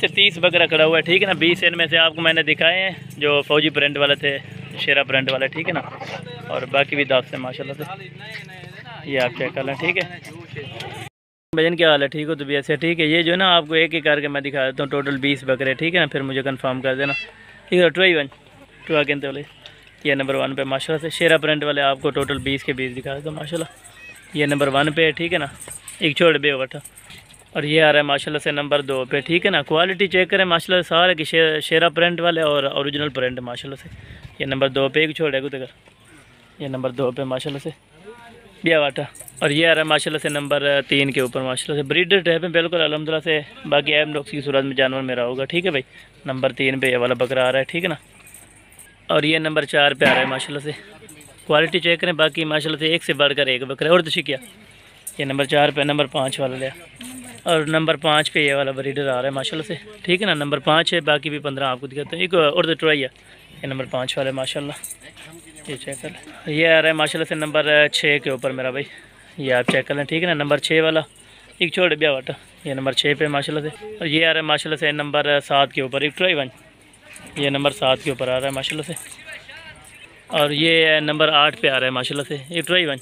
से 30 बकरा खड़ा हुआ है, ठीक है ना। 20 इनमें से आपको मैंने दिखाए हैं जो फौजी प्रिंट वाले थे, शेरा प्रिंट वाले, ठीक है ना। और बाकी भी 10 से माशाल्लाह से ये आप चेक कर लें, ठीक है। भजन क्या हाल है, ठीक हो तो भी ऐसे, ठीक है। ये जो है ना आपको एक एक करके मैं दिखा देता हूँ, टोटल 20 बकरे, ठीक है ना। फिर मुझे कंफर्म कर देना, ठीक है। टुआ कहते वाले ये नंबर 1 पे माशाल्लाह से शेरा प्रिंट वाले आपको टोटल 20 के 20 दिखा देता हूँ माशाल्लाह। ये नंबर 1 पे है, ठीक है ना। एक छोड़ बे बैठा। और ये आ रहा है माशाल्लाह से नंबर 2 पे, ठीक है ना। क्वालिटी चेक करें माशाल्लाह से सारे की शेरा प्रिंट वाले और ओरिजिनल प्रिंट माशाल्लाह से। ये नंबर 2 पे एक छोड़ है कुछ, ये नंबर 2 पे माशाल्लाह से बिया वाटा। और ये आ रहा है माशाल्लाह से नंबर 3 के ऊपर माशाल्लाह से ब्रीडर टाइप में बिल्कुल अल्हम्दुलिल्लाह से। बाकी ऐब नुक्स की सूरत में जानवर मेरा होगा, ठीक है भाई। नंबर 3 पे ये वाला बकरा आ रहा है, ठीक है ना। और ये नंबर 4 पे आ रहा है माशाल्लाह से। क्वालिटी चेक करें बाकी माशाल्लाह से एक से बढ़कर एक बकरा और तो शिकिया। ये नंबर 4 पे नंबर 5 वाला लिया। और नंबर 5 पे ये वाला ब्रीडर आ रहा है माशाल्लाह से, ठीक है ना। नंबर 5 है, बाकी भी 15 आपको दिखाते हैं। एक और तो ट्राई है, ये नंबर 5 वाला माशाल्लाह, ये चेक कर लें। ये आ रहा है माशाल्लाह से नंबर 6 के ऊपर मेरा भाई, ये आप चेक कर लें, ठीक है ना। नंबर 6 वाला एक छोड़ ब्या वाटा, ये नंबर 6 पे माशाल्लाह से। और ये आ रहा है माशाल्लाह से नंबर 7 के ऊपर एक ट्राई वन, ये नंबर 7 के ऊपर आ रहा है माशाल्लाह से। और ये नंबर 8 पे आ रहा है माशाल्लाह से एक ट्राई वन,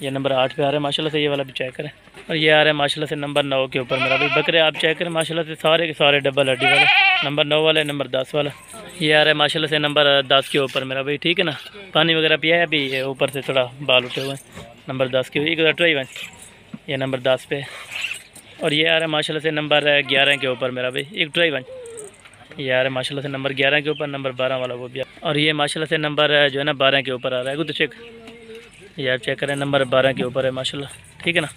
ये नंबर 8 पे आ रहा है माशाल्लाह से, ये वाला भी चेक करें। और ये आ रहा है माशाल्लाह से नंबर 9 के ऊपर मेरा भाई बकरे आप चेक करें माशाल्लाह से सारे के सारे डबल हड्डी वाले। नंबर 9 वाला, नंबर 10 वाला। ये आ रहा है माशाल्लाह से नंबर 10 के ऊपर मेरा भाई, ठीक है ना। पानी वगैरह पिया है अभी, ऊपर से थोड़ा बाल उठे हुए हैं। नंबर 10 के एक ट्राई वन, ये नंबर 10 पे। और ये आ रहा है माशाल्लाह से नंबर 11 के ऊपर मेरा भाई एक ट्राई वन, ये आ रहा है माशाल्लाह से नंबर 11 के ऊपर। नंबर 12 वाला वो भी। और ये माशाल्लाह से नंबर जो है ना 12 के ऊपर आ रहा है तो चेक, ये आप चेक करें नंबर 12 के ऊपर है माशाल्लाह, ठीक है ना।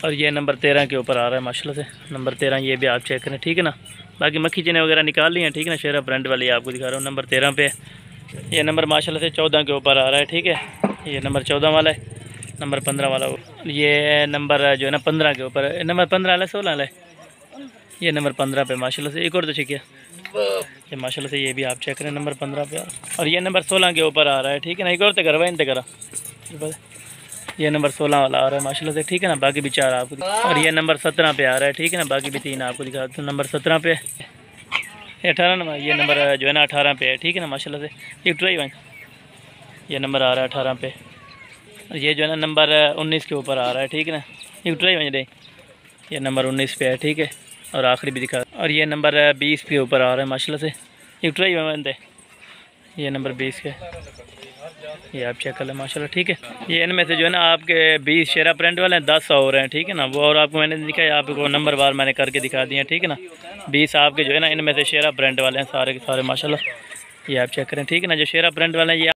और ये नंबर 13 के ऊपर आ रहा है माशाल्लाह से, नंबर 13 ये भी आप चेक करें, ठीक है ना। बाकी मक्खी चने वगैरह निकाल ली हैं, ठीक है ना। शेरा ब्रांड वाली आपको दिखा रहा हूँ, नंबर 13 पे। ये नंबर माशाल्लाह से 14 के ऊपर आ रहा है, ठीक है। ये नंबर 14 वाला है, नंबर 15 वाला वो। ये नंबर जो है ना 15 के ऊपर है, नंबर 15 वाला 16 वाला है, ये नंबर 15 पे माशाल्लाह से। एक और तो चेक ये माशाल्लाह से, ये भी आप चेक करें नंबर 15 पे। और ये नंबर 16 के ऊपर आ रहा है, ठीक है ना। एक और तो करवा इन करा, ये नंबर 16 वाला आ रहा है माशाल्लाह से, ठीक है ना। बाकी भी 4 आपको। और ये नंबर 17 पे आ रहा है, ठीक है ना। बाकी भी 3 आपको दिखा दूँ। नंबर 17 पे 18 नंबर, ये नंबर जो है ना 18 पे है, ठीक है ना माशाल्लाह से। एक ट्राई वन, ये नंबर आ रहा है 18 पे। और ये जो है ना नंबर 19 के ऊपर आ रहा है, ठीक है ना। एक ट्राई वन डे, ये नंबर 19 पे है, ठीक है। और आखिरी भी दिखा। और ये नंबर 20 के ऊपर आ रहा है माशाल्लाह से। एक ट्राई वन दे, ये नंबर 20 के, ये आप चेक कर लें माशाल्लाह, ठीक है। ये इनमें से जो है ना आपके 20 शेरा प्रिंट वाले हैं, 10 और हैं, ठीक है ना। वो और आपको मैंने दिखाया, आपको नंबर बार मैंने करके दिखा दिया, ठीक है ना। 20 आपके जो है ना इनमें से शेरा प्रिंट वाले हैं सारे के सारे माशाल्लाह, ये आप चेक करें, ठीक है ना। जो शेरा प्रिंट वाले हैं ये